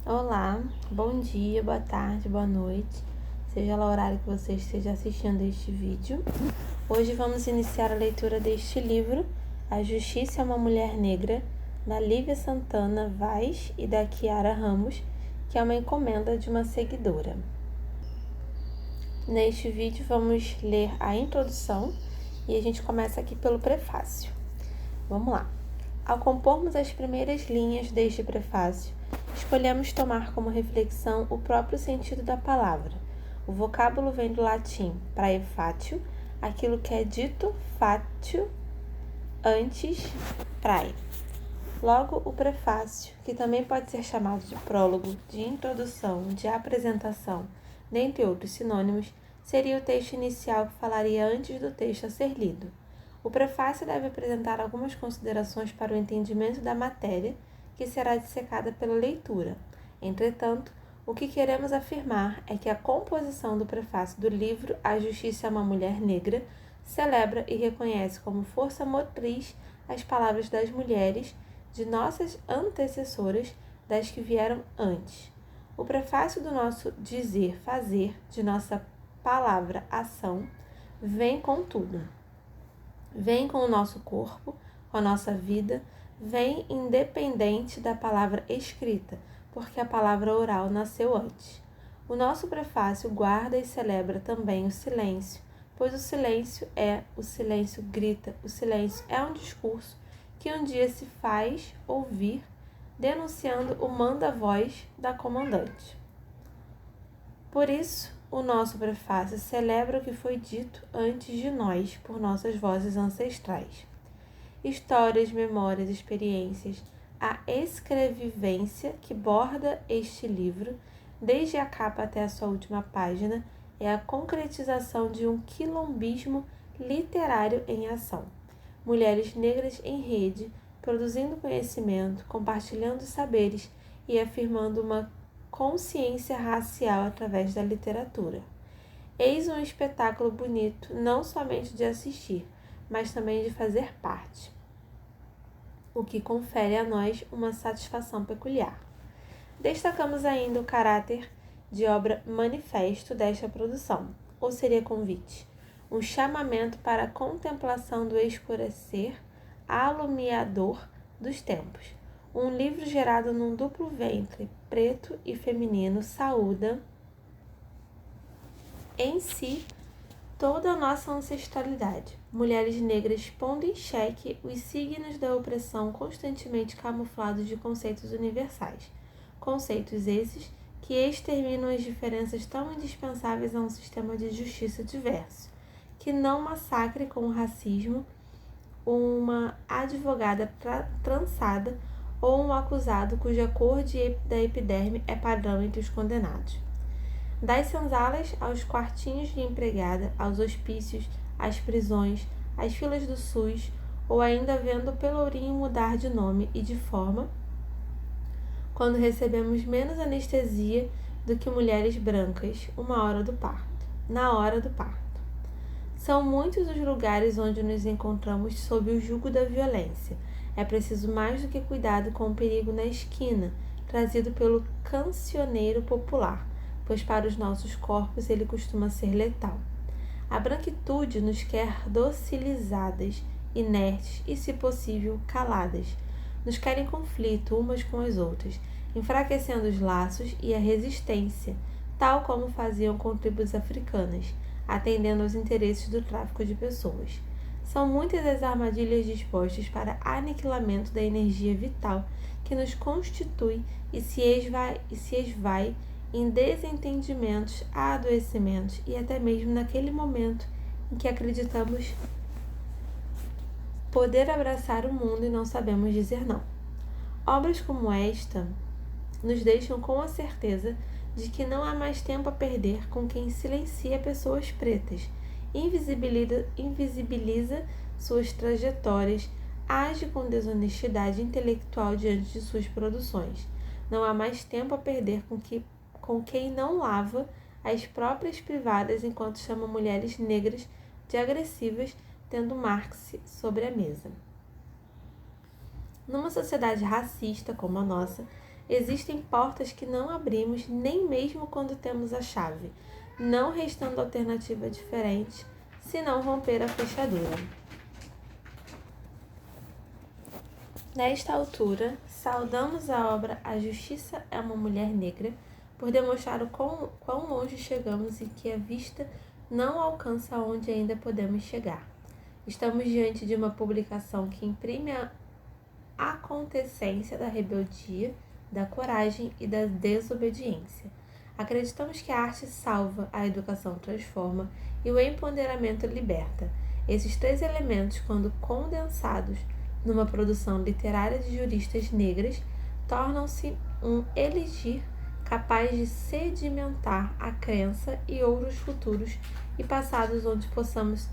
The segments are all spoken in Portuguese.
Olá, bom dia, boa tarde, boa noite, seja lá o horário que você esteja assistindo este vídeo. Hoje vamos iniciar a leitura deste livro, A Justiça é uma Mulher Negra, da Lívia Santana Vaz e da Kiara Ramos, que é uma encomenda de uma seguidora. Neste vídeo vamos ler a introdução e a gente começa aqui pelo prefácio. Vamos lá. Ao compormos as primeiras linhas deste prefácio, escolhemos tomar como reflexão o próprio sentido da palavra. O vocábulo vem do latim praefatio, aquilo que é dito fatio antes prae. Logo, o prefácio, que também pode ser chamado de prólogo, de introdução, de apresentação, dentre outros sinônimos, seria o texto inicial que falaria antes do texto a ser lido. O prefácio deve apresentar algumas considerações para o entendimento da matéria, que será dissecada pela leitura. Entretanto, o que queremos afirmar é que a composição do prefácio do livro A Justiça é uma Mulher Negra celebra e reconhece como força motriz as palavras das mulheres, de nossas antecessoras, das que vieram antes. O prefácio do nosso dizer, fazer, de nossa palavra, ação, vem com tudo. Vem com o nosso corpo, com a nossa vida, vem independente da palavra escrita, porque a palavra oral nasceu antes. O nosso prefácio guarda e celebra também o silêncio, pois o silêncio grita, o silêncio é um discurso que um dia se faz ouvir, denunciando o manda-voz da comandante. Por isso, o nosso prefácio celebra o que foi dito antes de nós por nossas vozes ancestrais. Histórias, memórias, experiências, a escrevivência que borda este livro, desde a capa até a sua última página, é a concretização de um quilombismo literário em ação. Mulheres negras em rede, produzindo conhecimento, compartilhando saberes e afirmando uma consciência racial através da literatura. Eis um espetáculo bonito, não somente de assistir, mas também de fazer parte, o que confere a nós uma satisfação peculiar. Destacamos ainda o caráter de obra manifesto desta produção, ou seria convite, um chamamento para a contemplação do escurecer alumiador dos tempos. Um livro gerado num duplo ventre, preto e feminino, saúda em si toda a nossa ancestralidade. Mulheres negras pondo em xeque os signos da opressão constantemente camuflados de conceitos universais. Conceitos esses que exterminam as diferenças tão indispensáveis a um sistema de justiça diverso, que não massacre com o racismo uma advogada trançada ou um acusado cuja cor da epiderme é padrão entre os condenados. Das senzalas aos quartinhos de empregada, aos hospícios, às prisões, às filas do SUS, ou ainda vendo o pelourinho mudar de nome e de forma, quando recebemos menos anestesia do que mulheres brancas na hora do parto. São muitos os lugares onde nos encontramos sob o jugo da violência. É preciso mais do que cuidado com o perigo na esquina, trazido pelo cancioneiro popular, pois para os nossos corpos ele costuma ser letal. A branquitude nos quer docilizadas, inertes e, se possível, caladas. Nos quer em conflito umas com as outras, enfraquecendo os laços e a resistência, tal como faziam com tribos africanas, atendendo aos interesses do tráfico de pessoas. São muitas as armadilhas dispostas para aniquilamento da energia vital que nos constitui e se esvai em desentendimentos, adoecimentos e até mesmo naquele momento em que acreditamos poder abraçar o mundo e não sabemos dizer não. Obras como esta nos deixam com a certeza de que não há mais tempo a perder com quem silencia pessoas pretas, invisibiliza suas trajetórias, age com desonestidade intelectual diante de suas produções. Não há mais tempo a perder com quem não lava as próprias privadas enquanto chama mulheres negras de agressivas, tendo Marx sobre a mesa. Numa sociedade racista como a nossa, Existem portas que não abrimos nem mesmo quando temos a chave, não restando alternativa diferente senão romper a fechadura. Nesta altura, saudamos a obra A Justiça é uma Mulher Negra por demonstrar o quão longe chegamos e que a vista não alcança onde ainda podemos chegar. Estamos diante de uma publicação que imprime a acontecência da rebeldia, da coragem e da desobediência. Acreditamos que a arte salva, a educação transforma e o empoderamento liberta. Esses três elementos, quando condensados numa produção literária de juristas negras, tornam-se um elixir capaz de sedimentar a crença e outros futuros e passados onde possamos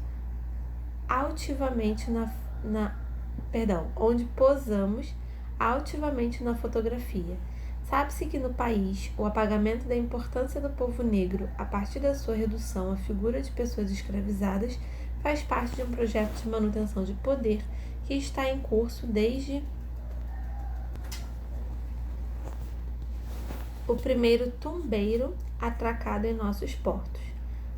onde posamos altivamente na fotografia. Sabe-se que no país, o apagamento da importância do povo negro a partir da sua redução à figura de pessoas escravizadas faz parte de um projeto de manutenção de poder que está em curso desde o primeiro tombeiro atracado em nossos portos.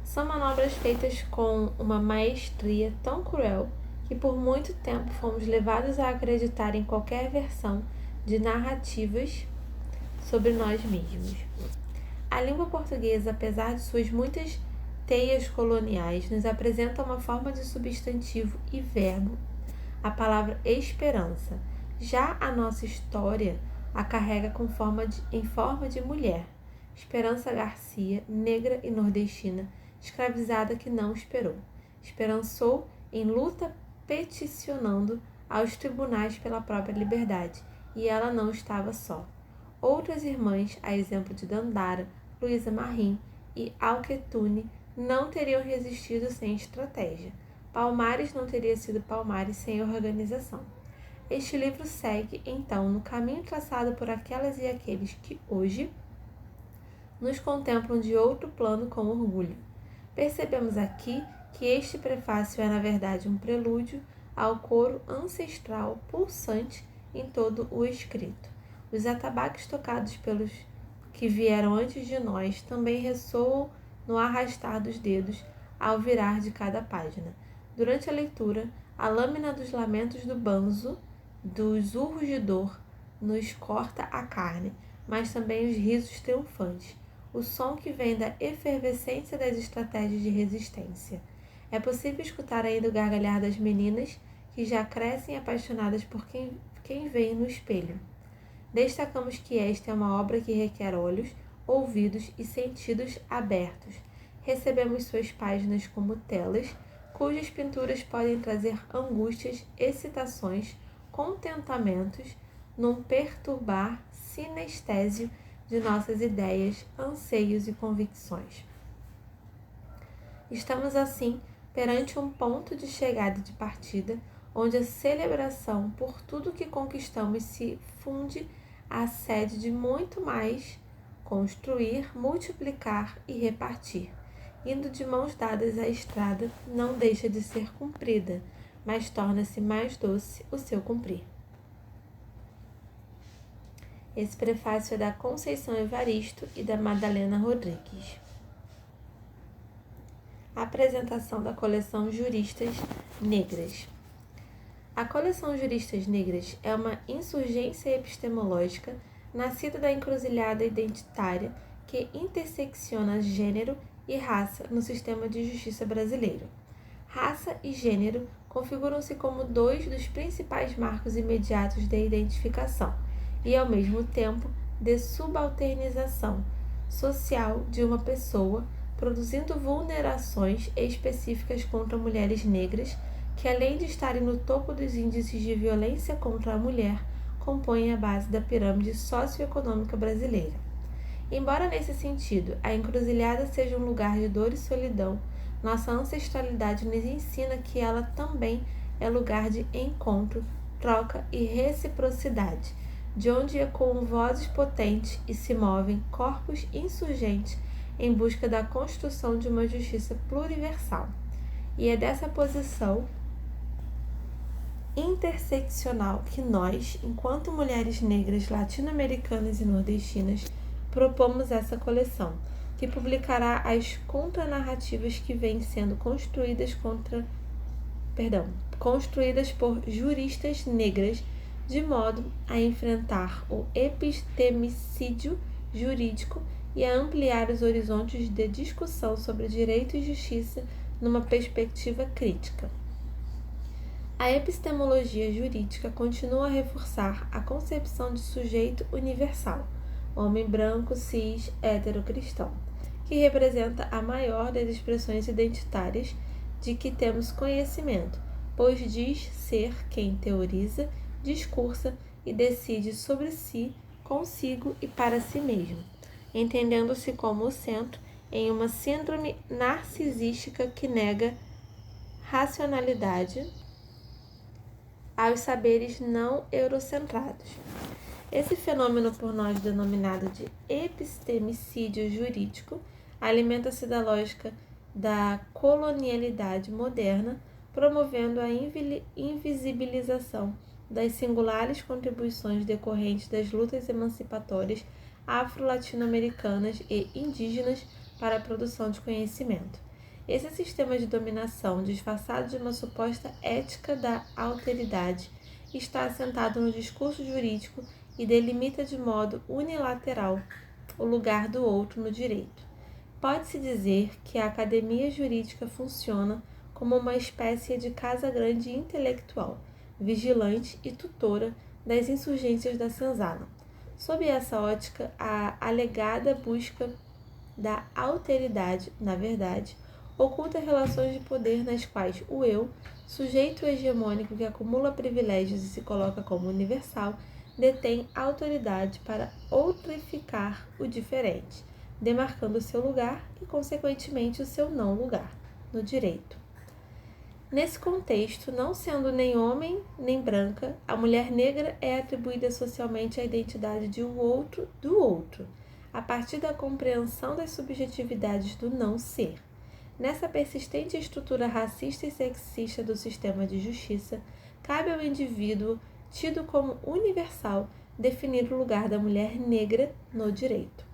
São manobras feitas com uma maestria tão cruel que por muito tempo fomos levados a acreditar em qualquer versão de narrativas sobre nós mesmos. A língua portuguesa, apesar de suas muitas teias coloniais, nos apresenta uma forma de substantivo e verbo, a palavra esperança. Já a nossa história a carrega em forma de mulher. Esperança Garcia, negra e nordestina, escravizada que não esperou. Esperançou em luta peticionando aos tribunais pela própria liberdade, e ela não estava só. Outras irmãs, a exemplo de Dandara, Luísa Marim e Alquetune, não teriam resistido sem estratégia. Palmares não teria sido Palmares sem organização. Este livro segue, então, no caminho traçado por aquelas e aqueles que hoje nos contemplam de outro plano com orgulho. Percebemos aqui que este prefácio é, na verdade, um prelúdio ao coro ancestral pulsante em todo o escrito. Os atabaques tocados pelos que vieram antes de nós também ressoam no arrastar dos dedos ao virar de cada página. Durante a leitura, a lâmina dos lamentos do banzo, dos urros de dor, nos corta a carne, mas também os risos triunfantes, o som que vem da efervescência das estratégias de resistência. É possível escutar ainda o gargalhar das meninas que já crescem apaixonadas por quem vem no espelho. Destacamos que esta é uma obra que requer olhos, ouvidos e sentidos abertos. Recebemos suas páginas como telas, cujas pinturas podem trazer angústias, excitações, contentamentos, num perturbar sinestésio de nossas ideias, anseios e convicções. Estamos, assim, perante um ponto de chegada e de partida, onde a celebração por tudo que conquistamos se funde à sede de muito mais construir, multiplicar e repartir. Indo de mãos dadas a estrada, não deixa de ser cumprida, mas torna-se mais doce o seu cumprir. Esse prefácio é da Conceição Evaristo e da Madalena Rodrigues. Apresentação da coleção Juristas Negras. A coleção Juristas Negras é uma insurgência epistemológica nascida da encruzilhada identitária que intersecciona gênero e raça no sistema de justiça brasileiro. Raça e gênero configuram-se como dois dos principais marcos imediatos de identificação e, ao mesmo tempo, de subalternização social de uma pessoa, produzindo vulnerações específicas contra mulheres negras que, além de estarem no topo dos índices de violência contra a mulher, compõem a base da pirâmide socioeconômica brasileira. Embora, nesse sentido, a encruzilhada seja um lugar de dor e solidão, nossa ancestralidade nos ensina que ela também é lugar de encontro, troca e reciprocidade, de onde ecoam vozes potentes e se movem corpos insurgentes em busca da construção de uma justiça pluriversal. E é dessa posição interseccional que nós, enquanto mulheres negras latino-americanas e nordestinas, propomos essa coleção, que publicará as contranarrativas que vêm sendo construídas por juristas negras, de modo a enfrentar o epistemicídio jurídico e a ampliar os horizontes de discussão sobre direito e justiça numa perspectiva crítica. A epistemologia jurídica continua a reforçar a concepção de sujeito universal, homem branco, cis, hétero-cristão, que representa a maior das expressões identitárias de que temos conhecimento, pois diz ser quem teoriza, discursa e decide sobre si, consigo e para si mesmo, entendendo-se como o centro em uma síndrome narcisística que nega racionalidade aos saberes não eurocentrados. Esse fenômeno por nós denominado de epistemicídio jurídico alimenta-se da lógica da colonialidade moderna, promovendo a invisibilização das singulares contribuições decorrentes das lutas emancipatórias afro-latino-americanas e indígenas para a produção de conhecimento. Esse sistema de dominação, disfarçado de uma suposta ética da alteridade, está assentado no discurso jurídico e delimita de modo unilateral o lugar do outro no direito. Pode-se dizer que a academia jurídica funciona como uma espécie de casa grande intelectual, vigilante e tutora das insurgências da senzala. Sob essa ótica, a alegada busca da alteridade, na verdade, oculta relações de poder nas quais o eu, sujeito hegemônico que acumula privilégios e se coloca como universal, detém autoridade para outrificar o diferente, demarcando o seu lugar e, consequentemente, o seu não lugar no direito. Nesse contexto, não sendo nem homem nem branca, a mulher negra é atribuída socialmente à identidade de um outro do outro, a partir da compreensão das subjetividades do não ser. Nessa persistente estrutura racista e sexista do sistema de justiça, cabe ao indivíduo, tido como universal, definir o lugar da mulher negra no direito.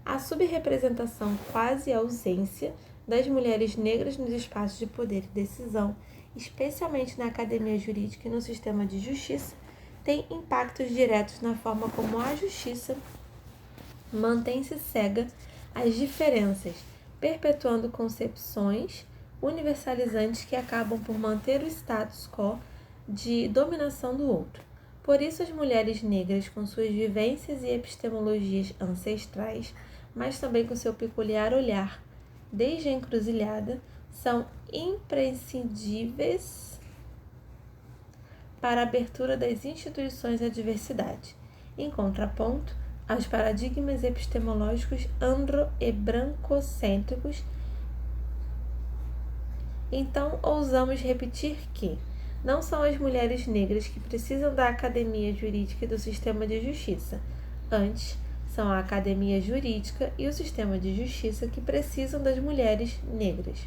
A subrepresentação, quase ausência, das mulheres negras nos espaços de poder e decisão, especialmente na academia jurídica e no sistema de justiça, tem impactos diretos na forma como a justiça mantém-se cega às diferenças, perpetuando concepções universalizantes que acabam por manter o status quo de dominação do outro. Por isso, as mulheres negras, com suas vivências e epistemologias ancestrais, mas também com seu peculiar olhar desde a encruzilhada, são imprescindíveis para a abertura das instituições à diversidade, em contraponto aos paradigmas epistemológicos andro- e brancocêntricos. Então, ousamos repetir que não são as mulheres negras que precisam da academia jurídica e do sistema de justiça. Antes, são a academia jurídica e o sistema de justiça que precisam das mulheres negras.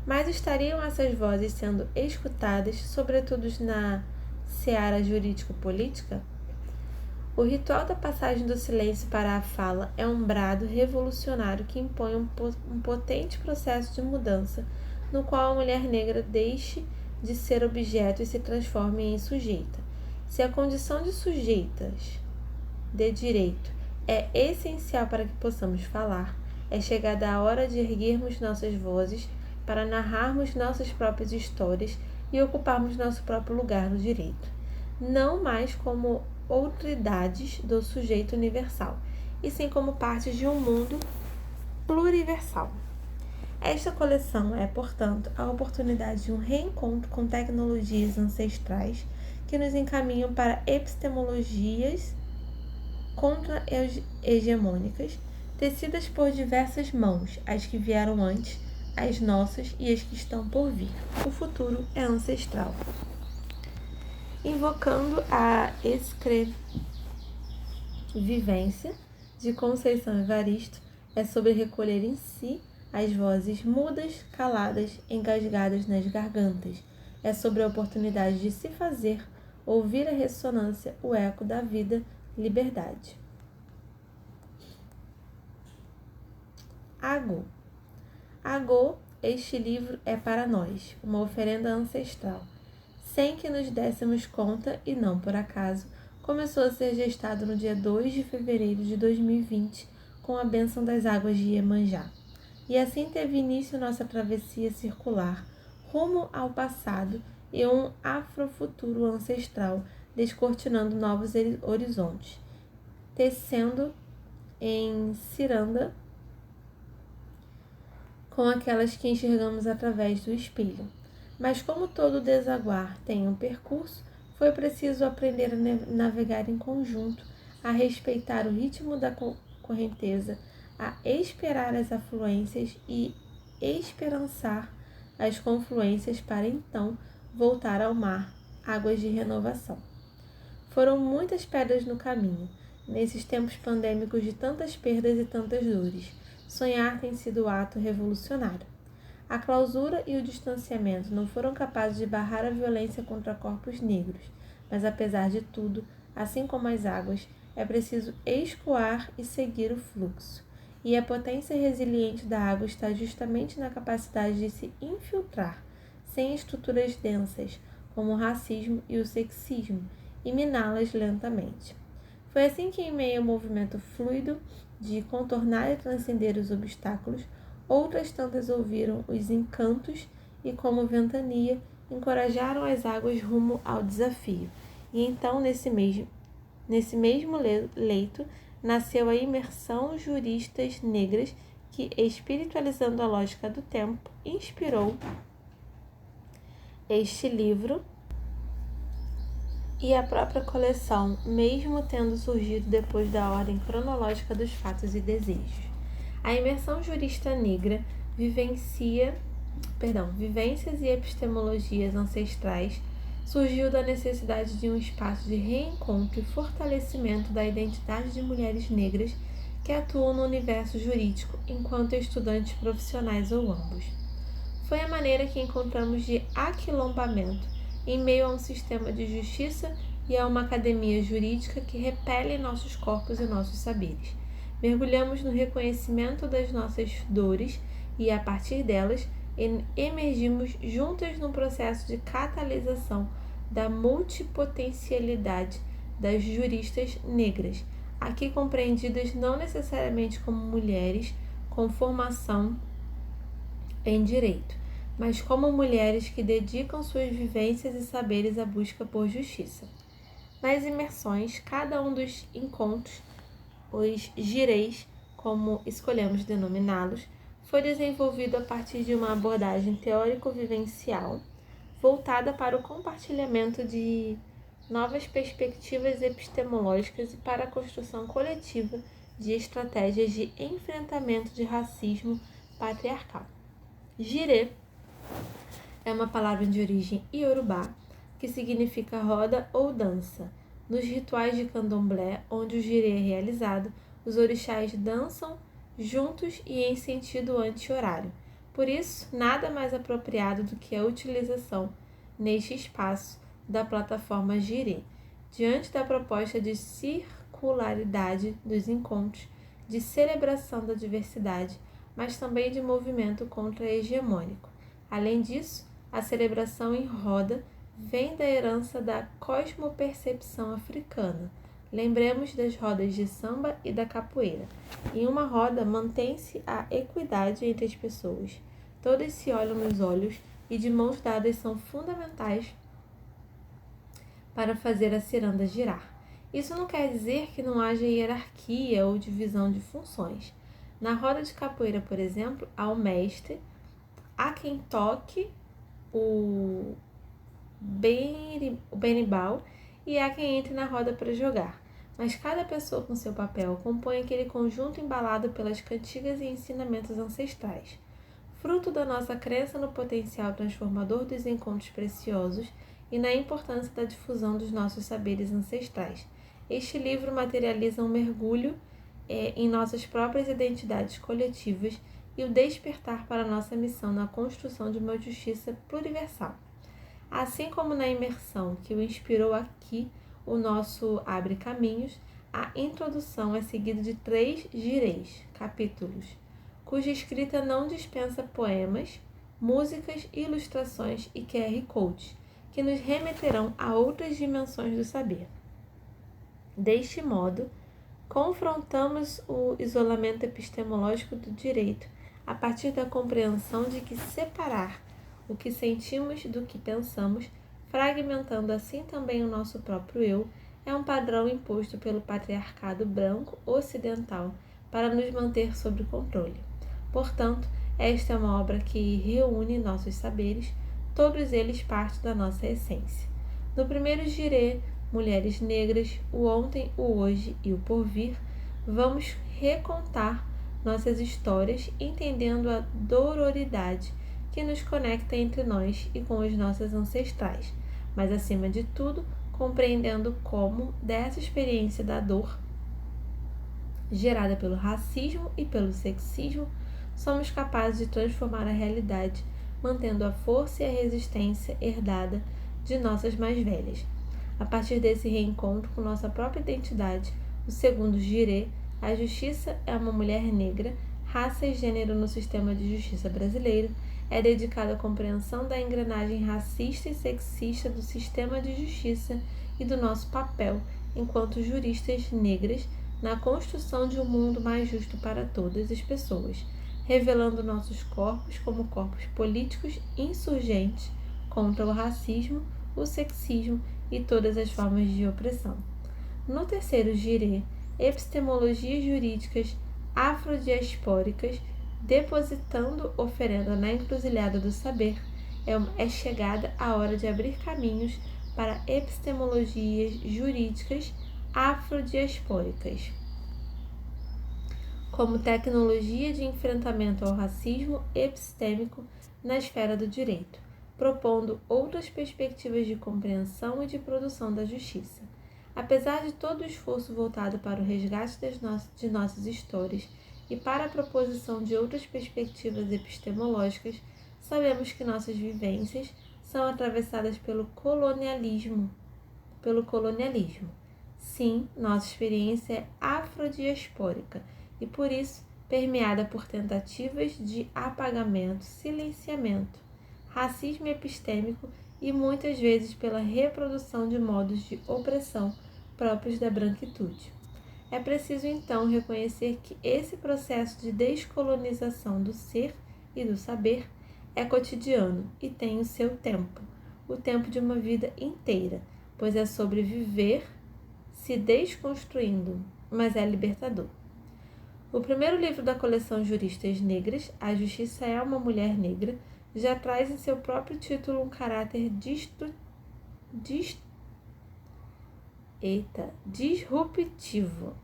Mas estariam essas vozes sendo escutadas, sobretudo na seara jurídico-política? O ritual da passagem do silêncio para a fala é um brado revolucionário que impõe um potente processo de mudança, no qual a mulher negra deixe de ser objeto e se transforme em sujeita. Se a condição de sujeitas de direito é essencial para que possamos falar, é chegada a hora de erguermos nossas vozes para narrarmos nossas próprias histórias e ocuparmos nosso próprio lugar no direito, não mais como outridades do sujeito universal, e sim como partes de um mundo pluriversal. Esta coleção é, portanto, a oportunidade de um reencontro com tecnologias ancestrais que nos encaminham para epistemologias contra-hegemônicas, tecidas por diversas mãos, as que vieram antes, as nossas e as que estão por vir. O futuro é ancestral. Invocando a escrevivência de Conceição Evaristo, é sobre recolher em si as vozes mudas, caladas, engasgadas nas gargantas, É sobre a oportunidade de se fazer ouvir a ressonância, o eco da vida, liberdade. Agô. Agô, este livro é para nós, uma oferenda ancestral. Sem que nos dessemos conta, e não por acaso, começou a ser gestado no dia 2 de fevereiro de 2020, com a bênção das águas de Iemanjá. E assim teve início nossa travessia circular, rumo ao passado e um afrofuturo ancestral, descortinando novos horizontes, tecendo em ciranda com aquelas que enxergamos através do espelho. Mas como todo desaguar tem um percurso, foi preciso aprender a navegar em conjunto, a respeitar o ritmo da correnteza, a esperar as afluências e esperançar as confluências para então voltar ao mar, águas de renovação. Foram muitas pedras no caminho, nesses tempos pandêmicos de tantas perdas e tantas dores. Sonhar tem sido o ato revolucionário. A clausura e o distanciamento não foram capazes de barrar a violência contra corpos negros, mas apesar de tudo, assim como as águas, é preciso escoar e seguir o fluxo. E a potência resiliente da água está justamente na capacidade de se infiltrar, sem estruturas densas, como o racismo e o sexismo, e miná-las lentamente. Foi assim que, em meio ao movimento fluido de contornar e transcender os obstáculos, outras tantas ouviram os encantos e, como ventania, encorajaram as águas rumo ao desafio. E então, nesse mesmo leito, nasceu a imersão Juristas Negras, que, espiritualizando a lógica do tempo, inspirou este livro e a própria coleção, mesmo tendo surgido depois da ordem cronológica dos fatos e desejos. A imersão jurista negra vivências e epistemologias ancestrais surgiu da necessidade de um espaço de reencontro e fortalecimento da identidade de mulheres negras que atuam no universo jurídico enquanto estudantes profissionais ou ambos. Foi a maneira que encontramos de aquilombamento em meio a um sistema de justiça e a uma academia jurídica que repele nossos corpos e nossos saberes. Mergulhamos no reconhecimento das nossas dores e, a partir delas, emergimos juntas num processo de catalisação da multipotencialidade das juristas negras, aqui compreendidas não necessariamente como mulheres com formação em direito, mas como mulheres que dedicam suas vivências e saberes à busca por justiça. Nas imersões, cada um dos encontros, os gireis, como escolhemos denominá-los, foi desenvolvido a partir de uma abordagem teórico-vivencial voltada para o compartilhamento de novas perspectivas epistemológicas e para a construção coletiva de estratégias de enfrentamento de racismo patriarcal. Girê é uma palavra de origem iorubá que significa roda ou dança. Nos rituais de candomblé, onde o girê é realizado, os orixás dançam juntos e em sentido anti-horário. Por isso, nada mais apropriado do que a utilização, neste espaço, da plataforma girê, diante da proposta de circularidade dos encontros, de celebração da diversidade, mas também de movimento contra-hegemônico. Além disso, a celebração em roda vem da herança da cosmopercepção africana. Lembremos das rodas de samba e da capoeira. Em uma roda mantém-se a equidade entre as pessoas. Todas se olham nos olhos e de mãos dadas são fundamentais para fazer a ciranda girar. Isso não quer dizer que não haja hierarquia ou divisão de funções. Na roda de capoeira, por exemplo, há o mestre, há quem toque o berimbau e há quem entre na roda para jogar. Mas cada pessoa com seu papel compõe aquele conjunto embalado pelas cantigas e ensinamentos ancestrais. Fruto da nossa crença no potencial transformador dos encontros preciosos e na importância da difusão dos nossos saberes ancestrais. Este livro materializa um mergulho em nossas próprias identidades coletivas e o despertar para nossa missão na construção de uma justiça pluriversal. Assim como na imersão que o inspirou aqui, o nosso Abre Caminhos, a introdução é seguida de 3 gireis, capítulos, cuja escrita não dispensa poemas, músicas, ilustrações e QR codes, que nos remeterão a outras dimensões do saber. Deste modo, confrontamos o isolamento epistemológico do direito a partir da compreensão de que separar o que sentimos do que pensamos, fragmentando assim também o nosso próprio eu, é um padrão imposto pelo patriarcado branco ocidental para nos manter sob controle. Portanto, esta é uma obra que reúne nossos saberes, todos eles parte da nossa essência. No primeiro girê, Mulheres Negras, o Ontem, o Hoje e o Porvir, vamos recontar nossas histórias, entendendo a dororidade que nos conecta entre nós e com os nossos ancestrais, mas acima de tudo, compreendendo como, dessa experiência da dor, gerada pelo racismo e pelo sexismo, somos capazes de transformar a realidade, mantendo a força e a resistência herdada de nossas mais velhas. A partir desse reencontro com nossa própria identidade, o segundo girê, a justiça é uma mulher negra, raça e gênero no sistema de justiça brasileiro, é dedicado à compreensão da engrenagem racista e sexista do sistema de justiça e do nosso papel enquanto juristas negras na construção de um mundo mais justo para todas as pessoas, revelando nossos corpos como corpos políticos insurgentes contra o racismo, o sexismo e todas as formas de opressão. No terceiro girê, epistemologias jurídicas afrodiaspóricas, depositando oferenda na encruzilhada do saber, é chegada a hora de abrir caminhos para epistemologias jurídicas afrodiaspóricas, como tecnologia de enfrentamento ao racismo epistêmico na esfera do direito, propondo outras perspectivas de compreensão e de produção da justiça. Apesar de todo o esforço voltado para o resgate de nossas histórias e para a proposição de outras perspectivas epistemológicas, sabemos que nossas vivências são atravessadas pelo colonialismo. Sim, nossa experiência é afrodiaspórica e, por isso, permeada por tentativas de apagamento, silenciamento, racismo epistêmico e muitas vezes pela reprodução de modos de opressão próprios da branquitude. É preciso, então, reconhecer que esse processo de descolonização do ser e do saber é cotidiano e tem o seu tempo, o tempo de uma vida inteira, pois é sobre viver se desconstruindo, mas é libertador. O primeiro livro da coleção Juristas Negras, A Justiça é uma Mulher Negra, já traz em seu próprio título um caráter disruptivo.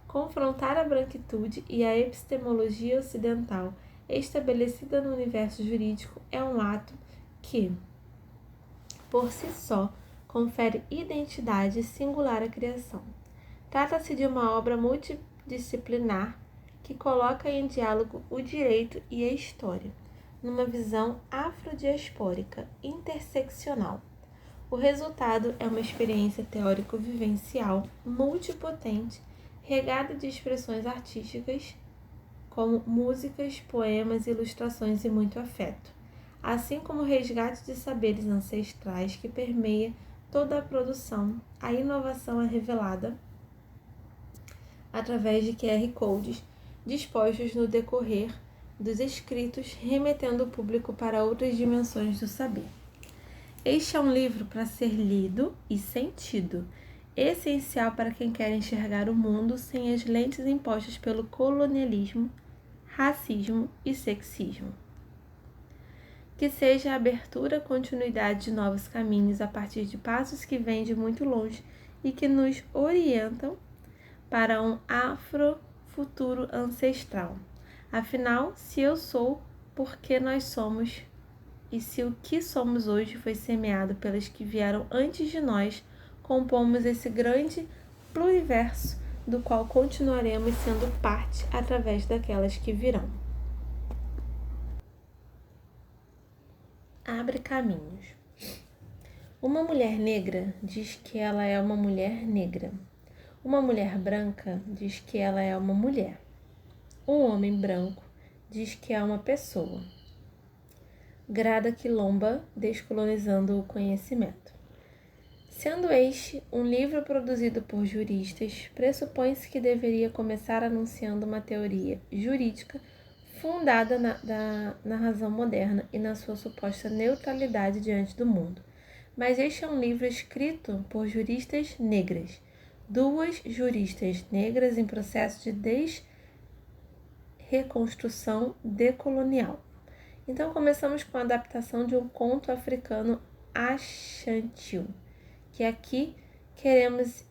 Confrontar a branquitude e a epistemologia ocidental estabelecida no universo jurídico é um ato que, por si só, confere identidade singular à criação. Trata-se de uma obra multidisciplinar que coloca em diálogo o direito e a história, numa visão afrodiaspórica, interseccional. O resultado é uma experiência teórico-vivencial multipotente, regada de expressões artísticas, como músicas, poemas, ilustrações e muito afeto, assim como o resgate de saberes ancestrais que permeia toda a produção. A inovação é revelada através de QR codes dispostos no decorrer dos escritos, remetendo o público para outras dimensões do saber. Este é um livro para ser lido e sentido, essencial para quem quer enxergar o mundo sem as lentes impostas pelo colonialismo, racismo e sexismo. Que seja a abertura e continuidade de novos caminhos a partir de passos que vêm de muito longe e que nos orientam para um afrofuturo ancestral. Afinal, se eu sou, por que nós somos? E se o que somos hoje foi semeado pelas que vieram antes de nós, compomos esse grande pluriverso do qual continuaremos sendo parte através daquelas que virão. Abre caminhos. Uma mulher negra diz que ela é uma mulher negra. Uma mulher branca diz que ela é uma mulher. Um homem branco diz que é uma pessoa. Grada Quilomba, descolonizando o conhecimento. Sendo este um livro produzido por juristas, pressupõe-se que deveria começar anunciando uma teoria jurídica fundada na razão moderna e na sua suposta neutralidade diante do mundo. Mas este é um livro escrito por juristas negras, duas juristas negras em processo de desreconstrução decolonial. Então começamos com a adaptação de um conto africano Ashantil, que aqui queremos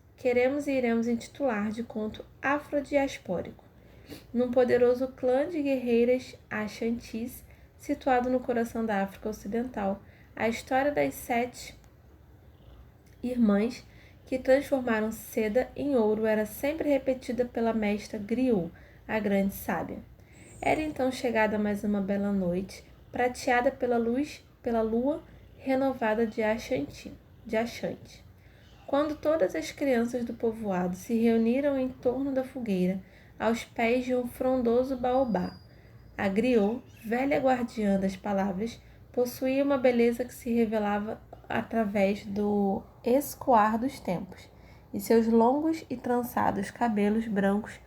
e iremos intitular de conto afrodiaspórico, num poderoso clã de guerreiras Ashantis, situado no coração da África Ocidental. A história das 7 irmãs que transformaram seda em ouro era sempre repetida pela mestra Griot, a grande sábia. Era então chegada mais uma bela noite, prateada pela lua renovada de Ashanti, quando todas as crianças do povoado se reuniram em torno da fogueira, aos pés de um frondoso baobá. A Griot, velha guardiã das palavras, possuía uma beleza que se revelava através do escoar dos tempos, e seus longos e trançados cabelos brancos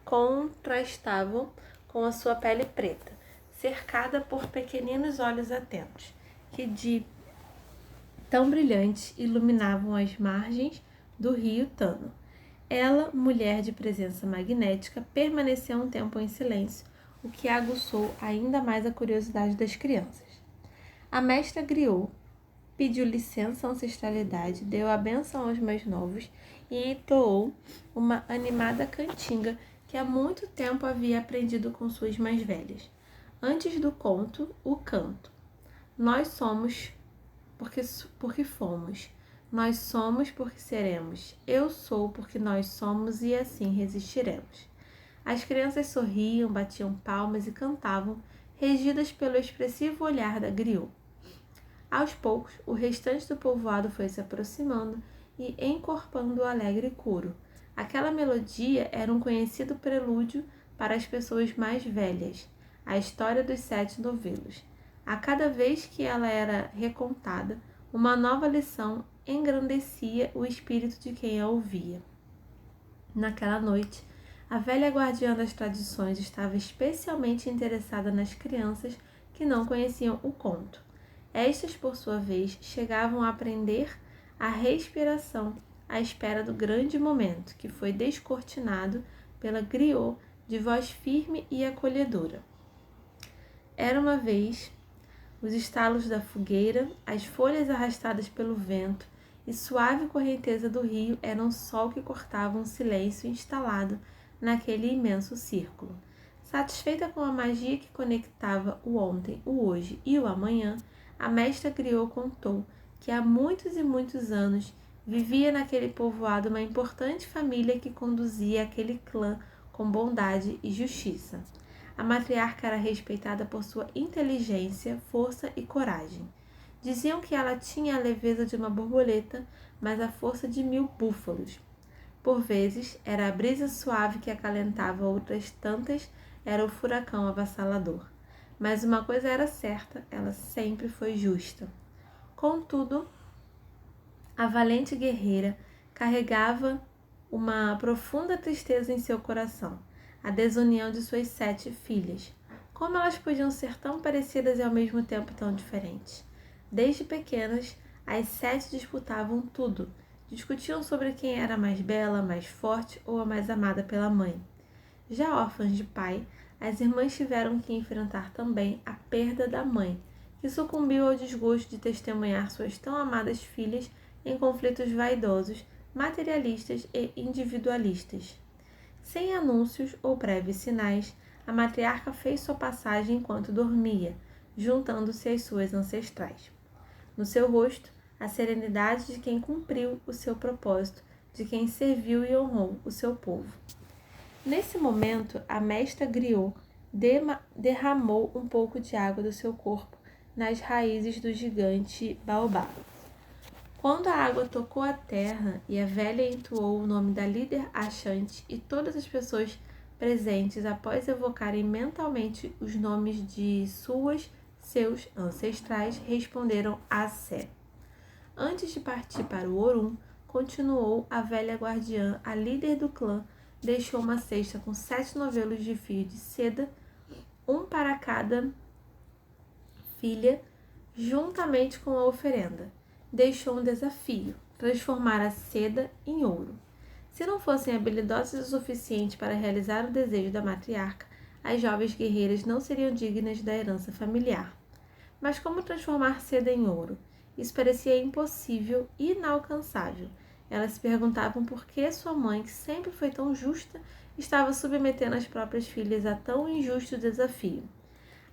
contrastavam com a sua pele preta, cercada por pequeninos olhos atentos, que de tão brilhantes iluminavam as margens do rio Tano. Ela, mulher de presença magnética, permaneceu um tempo em silêncio, o que aguçou ainda mais a curiosidade das crianças. A mestra Griot pediu licença à ancestralidade, deu a bênção aos mais novos e entoou uma animada cantiga que há muito tempo havia aprendido com suas mais velhas. Antes do conto, o canto. Nós somos porque fomos. Nós somos porque seremos. Eu sou porque nós somos e assim resistiremos. As crianças sorriam, batiam palmas e cantavam, regidas pelo expressivo olhar da Griot. Aos poucos, o restante do povoado foi se aproximando e encorpando o alegre coro. Aquela melodia era um conhecido prelúdio para as pessoas mais velhas, a história dos 7 novelos. A cada vez que ela era recontada, uma nova lição engrandecia o espírito de quem a ouvia. Naquela noite, a velha guardiã das tradições estava especialmente interessada nas crianças que não conheciam o conto. Estas, por sua vez, chegavam a aprender a respiração à espera do grande momento, que foi descortinado pela Griot de voz firme e acolhedora. Era uma vez os estalos da fogueira, as folhas arrastadas pelo vento e suave correnteza do rio eram o sol que cortava um silêncio instalado naquele imenso círculo. Satisfeita com a magia que conectava o ontem, o hoje e o amanhã, a mestra Griot contou que há muitos e muitos anos vivia naquele povoado uma importante família que conduzia aquele clã com bondade e justiça. A matriarca era respeitada por sua inteligência, força e coragem. Diziam que ela tinha a leveza de uma borboleta, mas a força de 1000 búfalos. Por vezes, era a brisa suave que acalentava, outras tantas era o furacão avassalador. Mas uma coisa era certa, ela sempre foi justa. Contudo, a valente guerreira carregava uma profunda tristeza em seu coração, a desunião de suas 7 filhas. Como elas podiam ser tão parecidas e ao mesmo tempo tão diferentes? Desde pequenas, as 7 disputavam tudo. Discutiam sobre quem era a mais bela, mais forte ou a mais amada pela mãe. Já órfãs de pai, as irmãs tiveram que enfrentar também a perda da mãe, que sucumbiu ao desgosto de testemunhar suas tão amadas filhas em conflitos vaidosos, materialistas e individualistas. Sem anúncios ou prévios sinais, a matriarca fez sua passagem enquanto dormia, juntando-se às suas ancestrais. No seu rosto, a serenidade de quem cumpriu o seu propósito, de quem serviu e honrou o seu povo. Nesse momento, a mestra Griot derramou um pouco de água do seu corpo nas raízes do gigante baobá. Quando a água tocou a terra e a velha entoou o nome da líder achante e todas as pessoas presentes, após evocarem mentalmente os nomes de seus ancestrais, responderam Assé. Antes de partir para o Orum, continuou a velha guardiã, a líder do clã, deixou uma cesta com 7 novelos de fio de seda, um para cada filha, juntamente com a oferenda. Deixou um desafio: transformar a seda em ouro. Se não fossem habilidosas o suficiente para realizar o desejo da matriarca, as jovens guerreiras não seriam dignas da herança familiar. Mas como transformar seda em ouro? Isso parecia impossível e inalcançável. Elas se perguntavam por que sua mãe, que sempre foi tão justa, estava submetendo as próprias filhas a tão injusto desafio.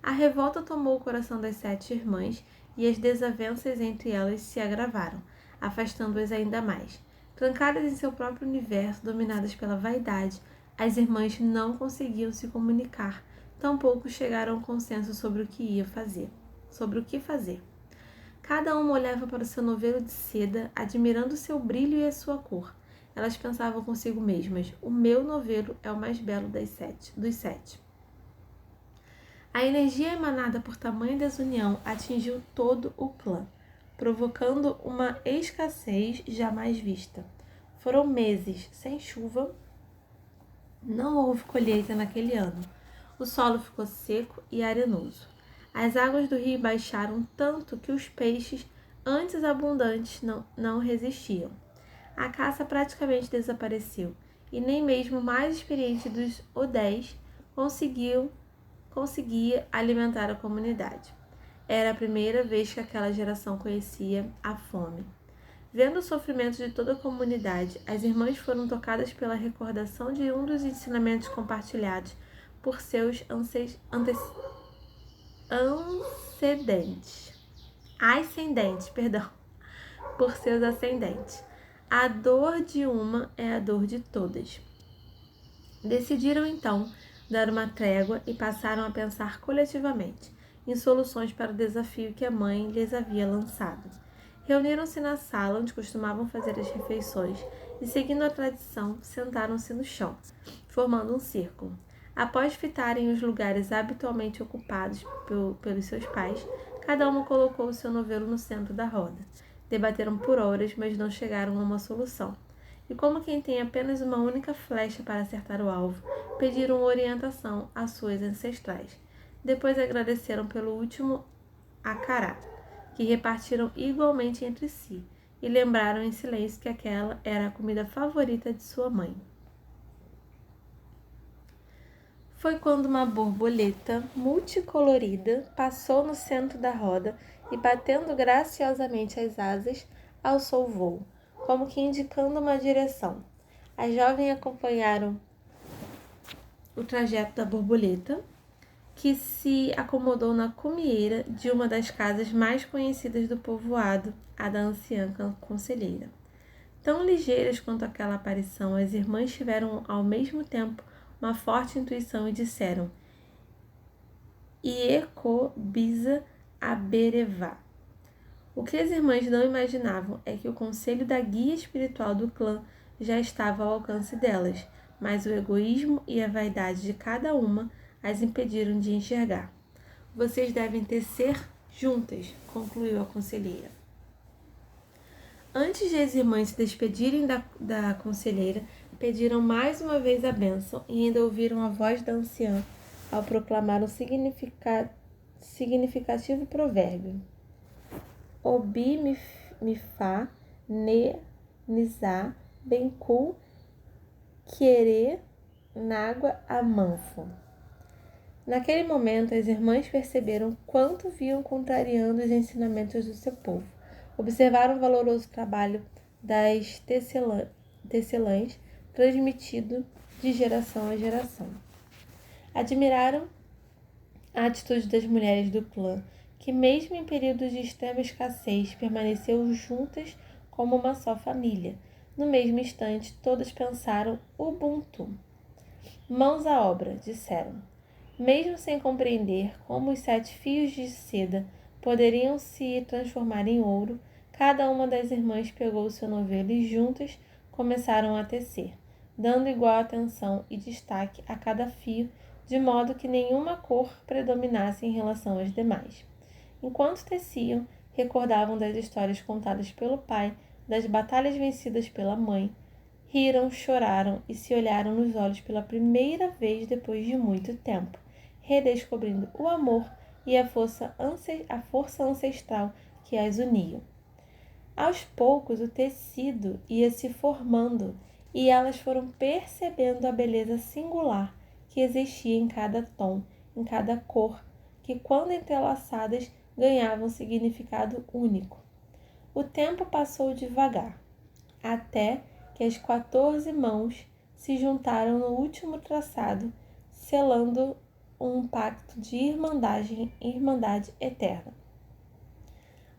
A revolta tomou o coração das 7 irmãs e as desavenças entre elas se agravaram, afastando-as ainda mais. Trancadas em seu próprio universo, dominadas pela vaidade, as irmãs não conseguiam se comunicar, tampouco chegaram a um consenso sobre o que fazer. Cada uma olhava para o seu novelo de seda, admirando seu brilho e a sua cor. Elas pensavam consigo mesmas: o meu novelo é o mais belo dos 7. A energia emanada por tamanha desunião atingiu todo o clã, provocando uma escassez jamais vista. Foram meses sem chuva, não houve colheita naquele ano. O solo ficou seco e arenoso. As águas do rio baixaram tanto que os peixes, antes abundantes, não resistiam. A caça praticamente desapareceu, e nem mesmo o mais experiente dos Odés conseguia alimentar a comunidade. Era a primeira vez que aquela geração conhecia a fome. Vendo o sofrimento de toda a comunidade, as irmãs foram tocadas pela recordação de um dos ensinamentos compartilhados por seus por seus ascendentes. A dor de uma é a dor de todas. Decidiram então dar uma trégua e passaram a pensar coletivamente em soluções para o desafio que a mãe lhes havia lançado. Reuniram-se na sala onde costumavam fazer as refeições e, seguindo a tradição, sentaram-se no chão, formando um círculo. Após fitarem os lugares habitualmente ocupados pelos seus pais, cada uma colocou o seu novelo no centro da roda. Debateram por horas, mas não chegaram a uma solução. E como quem tem apenas uma única flecha para acertar o alvo, pediram orientação às suas ancestrais. Depois agradeceram pelo último acará, que repartiram igualmente entre si, e lembraram em silêncio que aquela era a comida favorita de sua mãe. Foi quando uma borboleta multicolorida passou no centro da roda e, batendo graciosamente as asas, alçou o voo, como que indicando uma direção. As jovens acompanharam o trajeto da borboleta, que se acomodou na cumieira de uma das casas mais conhecidas do povoado, a da anciã conselheira. Tão ligeiras quanto aquela aparição, as irmãs tiveram ao mesmo tempo uma forte intuição e disseram: Ieko Bisa Aberevá. O que as irmãs não imaginavam é que o conselho da guia espiritual do clã já estava ao alcance delas, mas o egoísmo e a vaidade de cada uma as impediram de enxergar. Vocês devem tecer juntas, concluiu a conselheira. Antes de as irmãs se despedirem da conselheira, pediram mais uma vez a bênção e ainda ouviram a voz da anciã ao proclamar um significativo provérbio. Obi mifá ne nizá benku quiere nágua amanfo. Naquele momento, as irmãs perceberam quanto vinham contrariando os ensinamentos do seu povo. Observaram o valoroso trabalho das tecelãs, transmitido de geração a geração. Admiraram a atitude das mulheres do clã, que mesmo em períodos de extrema escassez, permaneceu juntas como uma só família. No mesmo instante, todas pensaram Ubuntu. Mãos à obra, disseram. Mesmo sem compreender como os 7 fios de seda poderiam se transformar em ouro, cada uma das irmãs pegou seu novelo e juntas começaram a tecer, dando igual atenção e destaque a cada fio, de modo que nenhuma cor predominasse em relação às demais. Enquanto teciam, recordavam das histórias contadas pelo pai, das batalhas vencidas pela mãe, riram, choraram e se olharam nos olhos pela primeira vez depois de muito tempo, redescobrindo o amor e a força ancestral que as uniam. Aos poucos, o tecido ia se formando e elas foram percebendo a beleza singular que existia em cada tom, em cada cor, que, quando entrelaçadas, ganhavam significado único. O tempo passou devagar, até que as 14 mãos se juntaram no último traçado, selando um pacto de irmandade eterna.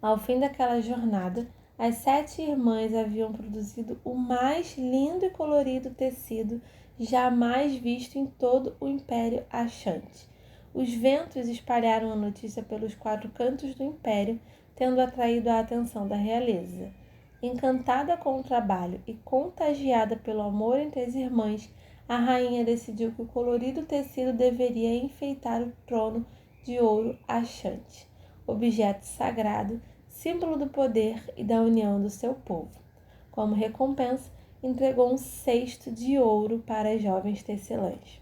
Ao fim daquela jornada, as 7 irmãs haviam produzido o mais lindo e colorido tecido jamais visto em todo o Império Achante. Os ventos espalharam a notícia pelos 4 cantos do Império, tendo atraído a atenção da realeza. Encantada com o trabalho e contagiada pelo amor entre as irmãs, a rainha decidiu que o colorido tecido deveria enfeitar o trono de ouro Achante, objeto sagrado, símbolo do poder e da união do seu povo. Como recompensa, entregou um cesto de ouro para as jovens tecelãs.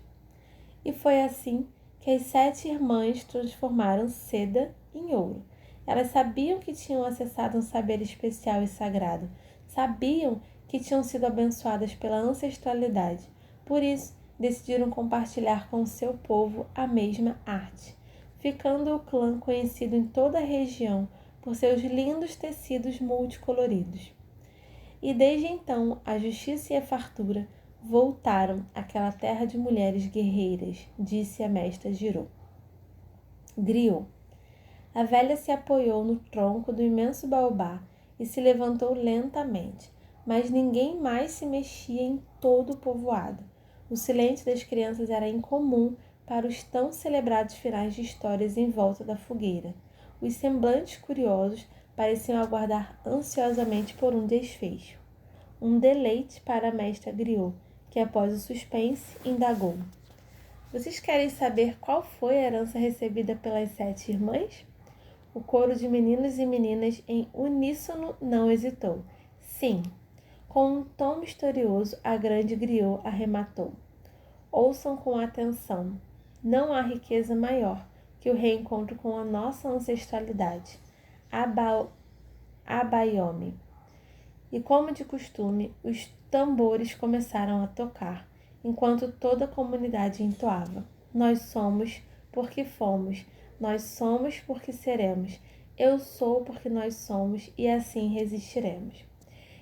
E foi assim que as 7 irmãs transformaram seda em ouro. Elas sabiam que tinham acessado um saber especial e sagrado, sabiam que tinham sido abençoadas pela ancestralidade. Por isso, decidiram compartilhar com o seu povo a mesma arte, ficando o clã conhecido em toda a região por seus lindos tecidos multicoloridos. E desde então, a justiça e a fartura voltaram àquela terra de mulheres guerreiras, disse a mestra Griot. A velha se apoiou no tronco do imenso baobá e se levantou lentamente, mas ninguém mais se mexia em todo o povoado. O silêncio das crianças era incomum para os tão celebrados finais de histórias em volta da fogueira. Os semblantes curiosos pareciam aguardar ansiosamente por um desfecho. Um deleite para a mestra Griot, que após o suspense indagou: Vocês querem saber qual foi a herança recebida pelas 7 irmãs? O coro de meninos e meninas em uníssono não hesitou. Sim. Com um tom misterioso, a grande Griot arrematou. Ouçam com atenção. Não há riqueza maior que o reencontro com a nossa ancestralidade. Abayomi. E como de costume, os tambores começaram a tocar, enquanto toda a comunidade entoava. Nós somos porque fomos, nós somos porque seremos, eu sou porque nós somos e assim resistiremos.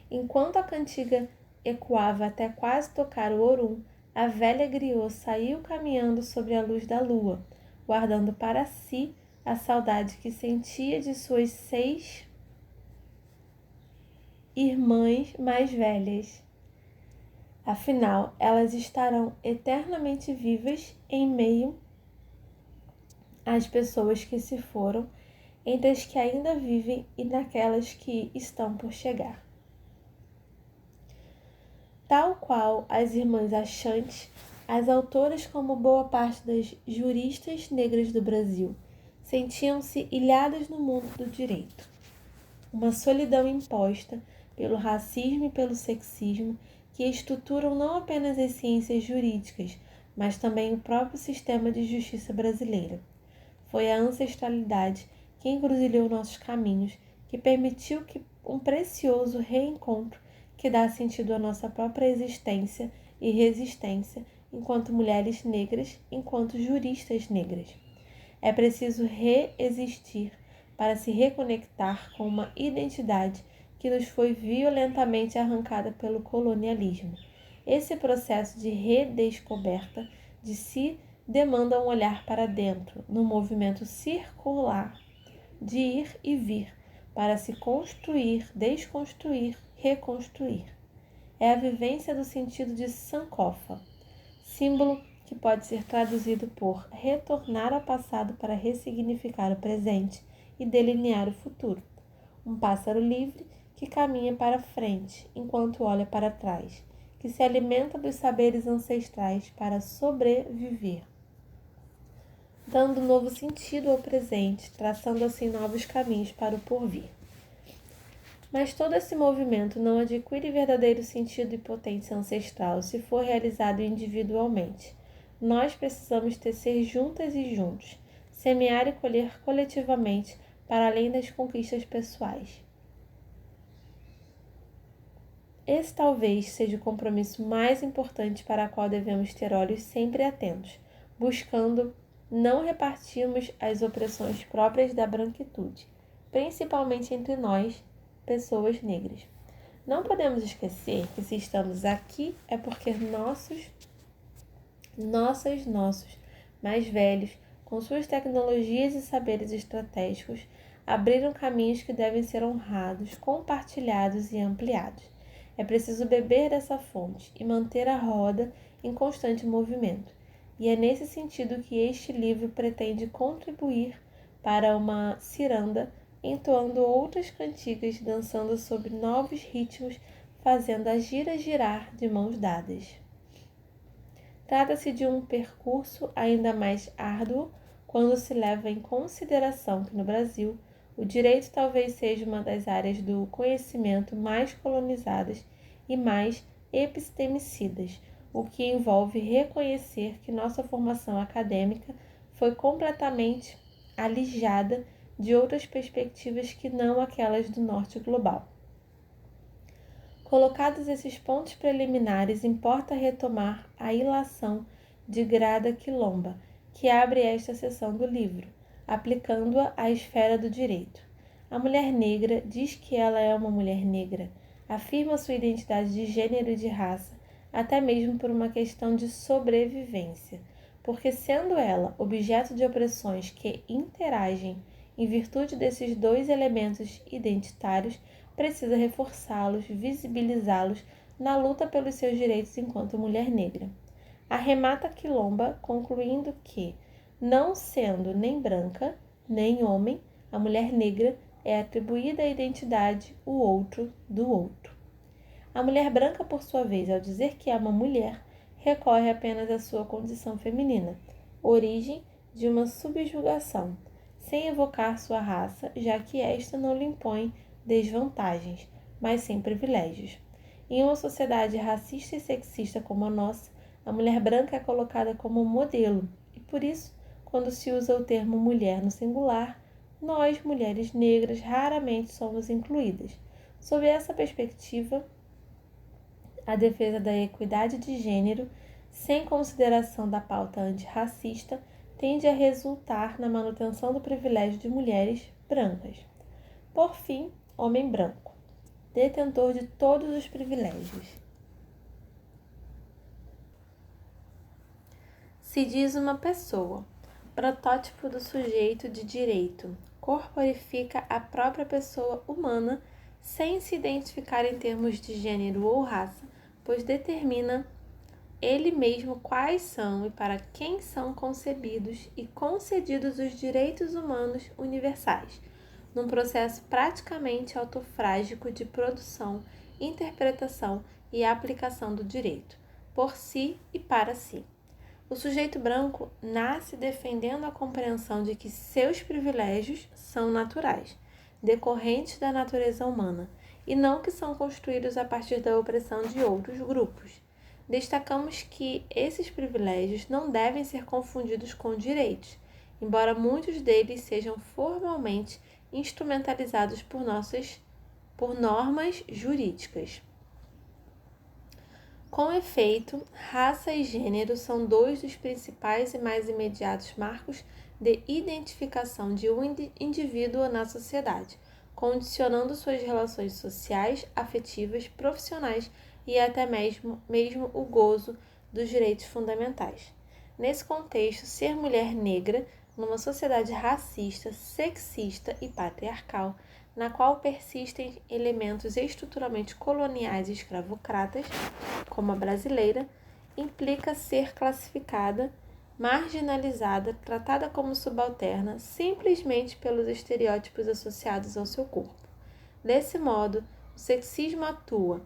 Enquanto a cantiga ecoava até quase tocar o Orum, a velha Griot saiu caminhando sobre a luz da lua, guardando para si a saudade que sentia de suas 6 irmãs mais velhas. Afinal, elas estarão eternamente vivas em meio às pessoas que se foram, entre as que ainda vivem e naquelas que estão por chegar. Tal qual as irmãs Achantes, as autoras, como boa parte das juristas negras do Brasil, sentiam-se ilhadas no mundo do direito. Uma solidão imposta pelo racismo e pelo sexismo que estruturam não apenas as ciências jurídicas, mas também o próprio sistema de justiça brasileira. Foi a ancestralidade que encruzilhou nossos caminhos, que permitiu que um precioso reencontro que dá sentido à nossa própria existência e resistência enquanto mulheres negras, enquanto juristas negras. É preciso reexistir para se reconectar com uma identidade que nos foi violentamente arrancada pelo colonialismo. Esse processo de redescoberta de si demanda um olhar para dentro, num movimento circular, de ir e vir, para se construir, desconstruir, reconstruir. É a vivência do sentido de Sankofa, símbolo que pode ser traduzido por retornar ao passado para ressignificar o presente e delinear o futuro. Um pássaro livre que caminha para frente enquanto olha para trás, que se alimenta dos saberes ancestrais para sobreviver, dando novo sentido ao presente, traçando assim novos caminhos para o porvir. Mas todo esse movimento não adquire verdadeiro sentido e potência ancestral se for realizado individualmente. Nós precisamos tecer juntas e juntos, semear e colher coletivamente para além das conquistas pessoais. Esse talvez seja o compromisso mais importante para o qual devemos ter olhos sempre atentos, buscando não repartirmos as opressões próprias da branquitude, principalmente entre nós, pessoas negras. Não podemos esquecer que se estamos aqui é porque nossos mais velhos, com suas tecnologias e saberes estratégicos, abriram caminhos que devem ser honrados, compartilhados e ampliados. É preciso beber dessa fonte e manter a roda em constante movimento. E é nesse sentido que este livro pretende contribuir para uma ciranda, entoando outras cantigas, dançando sobre novos ritmos, fazendo a gira girar de mãos dadas. Trata-se de um percurso ainda mais árduo quando se leva em consideração que no Brasil o direito talvez seja uma das áreas do conhecimento mais colonizadas e mais epistemicidas, o que envolve reconhecer que nossa formação acadêmica foi completamente alijada de outras perspectivas que não aquelas do norte global. Colocados esses pontos preliminares, importa retomar a ilação de Grada Quilomba, que abre esta seção do livro, aplicando-a à esfera do direito. A mulher negra diz que ela é uma mulher negra, afirma sua identidade de gênero e de raça, até mesmo por uma questão de sobrevivência, porque sendo ela objeto de opressões que interagem em virtude desses dois elementos identitários, precisa reforçá-los, visibilizá-los na luta pelos seus direitos enquanto mulher negra. Arremata Quilomba concluindo que, não sendo nem branca, nem homem, a mulher negra é atribuída à identidade o outro do outro. A mulher branca, por sua vez, ao dizer que é uma mulher, recorre apenas à sua condição feminina, origem de uma subjugação, sem evocar sua raça, já que esta não lhe impõe desvantagens, mas sem privilégios. Em uma sociedade racista e sexista como a nossa, a mulher branca é colocada como modelo, e por isso, quando se usa o termo mulher no singular, nós, mulheres negras, raramente somos incluídas. Sob essa perspectiva, a defesa da equidade de gênero, sem consideração da pauta antirracista, tende a resultar na manutenção do privilégio de mulheres brancas. Por fim, homem branco, detentor de todos os privilégios. Se diz uma pessoa, protótipo do sujeito de direito, corporifica a própria pessoa humana sem se identificar em termos de gênero ou raça, pois determina ele mesmo quais são e para quem são concebidos e concedidos os direitos humanos universais, num processo praticamente autofrágico de produção, interpretação e aplicação do direito, por si e para si. O sujeito branco nasce defendendo a compreensão de que seus privilégios são naturais, decorrentes da natureza humana, e não que são construídos a partir da opressão de outros grupos. Destacamos que esses privilégios não devem ser confundidos com direitos, embora muitos deles sejam formalmente instrumentalizados por normas jurídicas. Com efeito, raça e gênero são dois dos principais e mais imediatos marcos de identificação de um indivíduo na sociedade, condicionando suas relações sociais, afetivas, profissionais e até mesmo o gozo dos direitos fundamentais. Nesse contexto, ser mulher negra, numa sociedade racista, sexista e patriarcal, na qual persistem elementos estruturalmente coloniais e escravocratas, como a brasileira, implica ser classificada marginalizada, tratada como subalterna simplesmente pelos estereótipos associados ao seu corpo. Desse modo, o sexismo atua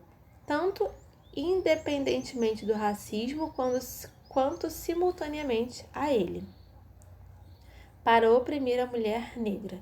tanto independentemente do racismo quanto simultaneamente a ele, para oprimir a mulher negra.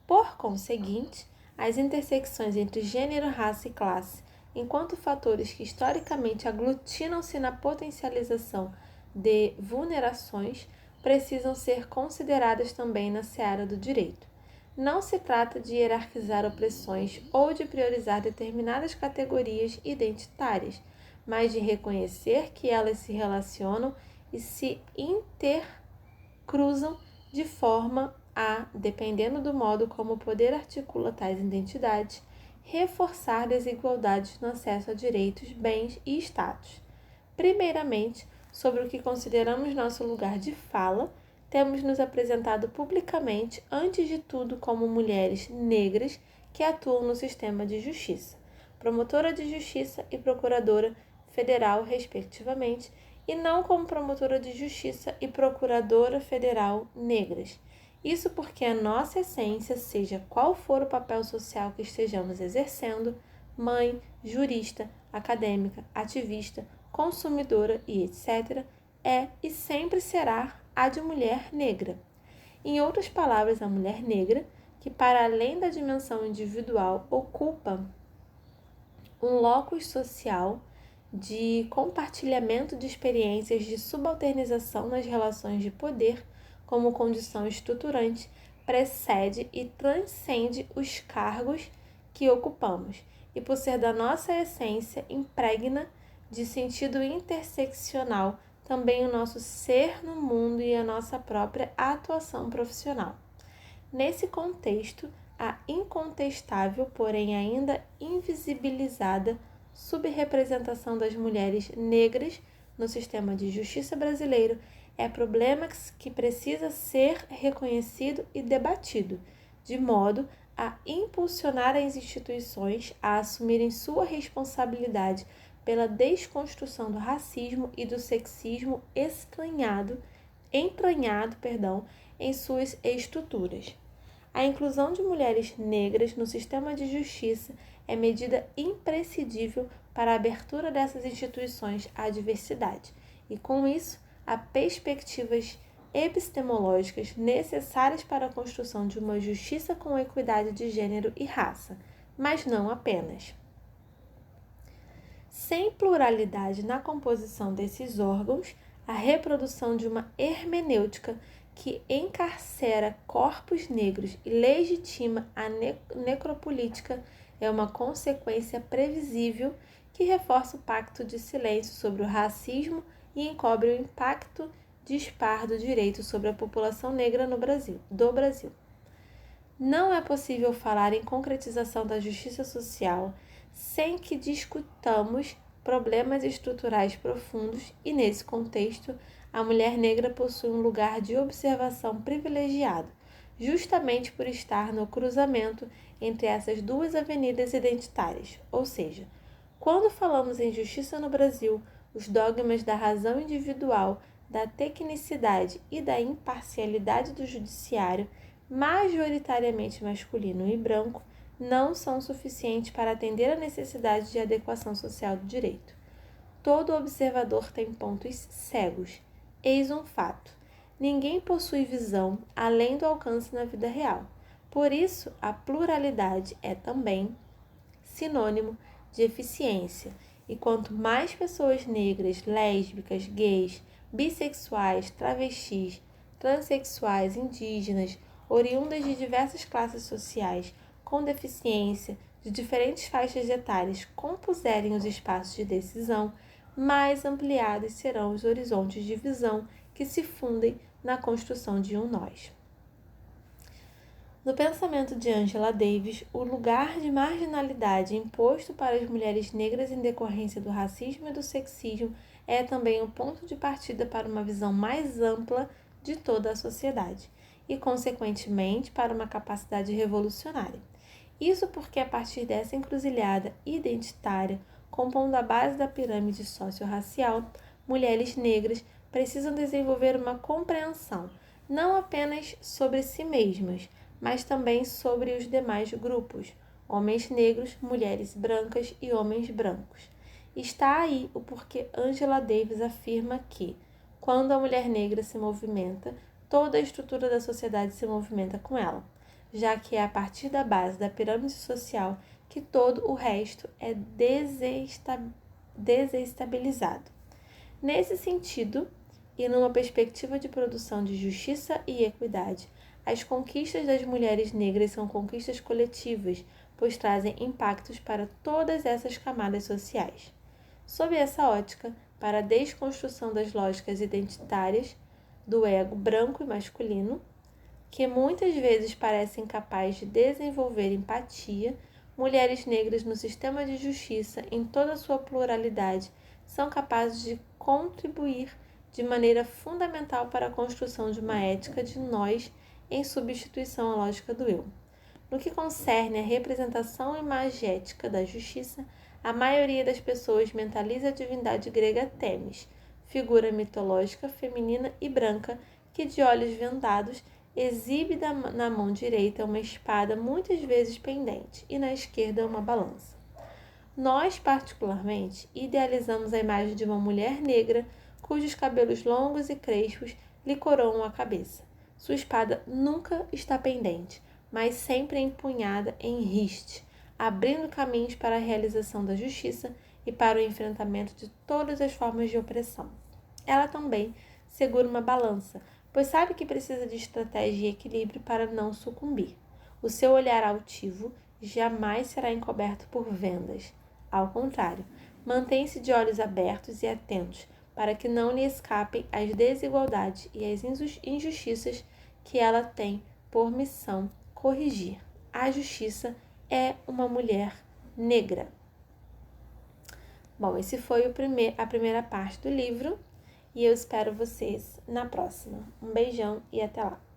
Por conseguinte, as intersecções entre gênero, raça e classe, enquanto fatores que historicamente aglutinam-se na potencialização de vulnerações, precisam ser consideradas também na seara do direito. Não se trata de hierarquizar opressões ou de priorizar determinadas categorias identitárias, mas de reconhecer que elas se relacionam e se intercruzam de forma a, dependendo do modo como o poder articula tais identidades, reforçar desigualdades no acesso a direitos, bens e status. Primeiramente, sobre o que consideramos nosso lugar de fala, temos nos apresentado publicamente, antes de tudo, como mulheres negras que atuam no sistema de justiça, promotora de justiça e procuradora federal, respectivamente, e não como promotora de justiça e procuradora federal negras. Isso porque a nossa essência, seja qual for o papel social que estejamos exercendo, mãe, jurista, acadêmica, ativista, consumidora e etc., é e sempre será a de mulher negra. Em outras palavras, a mulher negra, que para além da dimensão individual ocupa um locus social de compartilhamento de experiências de subalternização nas relações de poder como condição estruturante, precede e transcende os cargos que ocupamos, e por ser da nossa essência, impregna de sentido interseccional também o nosso ser no mundo e a nossa própria atuação profissional. Nesse contexto, a incontestável, porém ainda invisibilizada, subrepresentação das mulheres negras no sistema de justiça brasileiro é problema que precisa ser reconhecido e debatido, de modo a impulsionar as instituições a assumirem sua responsabilidade pela desconstrução do racismo e do sexismo entranhado em suas estruturas. A inclusão de mulheres negras no sistema de justiça é medida imprescindível para a abertura dessas instituições à diversidade e, com isso, a perspectivas epistemológicas necessárias para a construção de uma justiça com equidade de gênero e raça, mas não apenas. Sem pluralidade na composição desses órgãos, a reprodução de uma hermenêutica que encarcera corpos negros e legitima a necropolítica é uma consequência previsível que reforça o pacto de silêncio sobre o racismo e encobre o impacto dispar do direito sobre a população negra do Brasil. Não é possível falar em concretização da justiça social sem que discutamos problemas estruturais profundos e, nesse contexto, a mulher negra possui um lugar de observação privilegiado, justamente por estar no cruzamento entre essas duas avenidas identitárias, ou seja, quando falamos em justiça no Brasil, os dogmas da razão individual, da tecnicidade e da imparcialidade do judiciário, majoritariamente masculino e branco, não são suficientes para atender à necessidade de adequação social do direito. Todo observador tem pontos cegos. Eis um fato: ninguém possui visão além do alcance na vida real. Por isso, a pluralidade é também sinônimo de eficiência, e quanto mais pessoas negras, lésbicas, gays, bissexuais, travestis, transexuais, indígenas, oriundas de diversas classes sociais, com deficiência, de diferentes faixas etárias, compuserem os espaços de decisão, mais ampliados serão os horizontes de visão que se fundem na construção de um nós. No pensamento de Angela Davis, o lugar de marginalidade imposto para as mulheres negras em decorrência do racismo e do sexismo é também o ponto de partida para uma visão mais ampla de toda a sociedade e, consequentemente, para uma capacidade revolucionária. Isso porque, a partir dessa encruzilhada identitária, compondo a base da pirâmide socio-racial, mulheres negras precisam desenvolver uma compreensão, não apenas sobre si mesmas, mas também sobre os demais grupos, homens negros, mulheres brancas e homens brancos. Está aí o porquê Angela Davis afirma que, quando a mulher negra se movimenta, toda a estrutura da sociedade se movimenta com ela, já que é a partir da base da pirâmide social que todo o resto é desestabilizado. Nesse sentido, e numa perspectiva de produção de justiça e equidade, as conquistas das mulheres negras são conquistas coletivas, pois trazem impactos para todas essas camadas sociais. Sob essa ótica, para a desconstrução das lógicas identitárias do ego branco e masculino, que muitas vezes parecem capazes de desenvolver empatia, mulheres negras no sistema de justiça, em toda a sua pluralidade, são capazes de contribuir de maneira fundamental para a construção de uma ética de nós em substituição à lógica do eu. No que concerne à representação imagética da justiça, a maioria das pessoas mentaliza a divindade grega Temis, figura mitológica, feminina e branca, que de olhos vendados exibe na mão direita uma espada muitas vezes pendente e na esquerda uma balança. Nós, particularmente, idealizamos a imagem de uma mulher negra cujos cabelos longos e crespos lhe coroam a cabeça. Sua espada nunca está pendente, mas sempre empunhada em riste, abrindo caminhos para a realização da justiça e para o enfrentamento de todas as formas de opressão. Ela também segura uma balança, pois sabe que precisa de estratégia e equilíbrio para não sucumbir. O seu olhar altivo jamais será encoberto por vendas. Ao contrário, mantém-se de olhos abertos e atentos para que não lhe escapem as desigualdades e as injustiças que ela tem por missão corrigir. A justiça é uma mulher negra. Bom, esse foi a primeira parte do livro e eu espero vocês na próxima. Um beijão e até lá!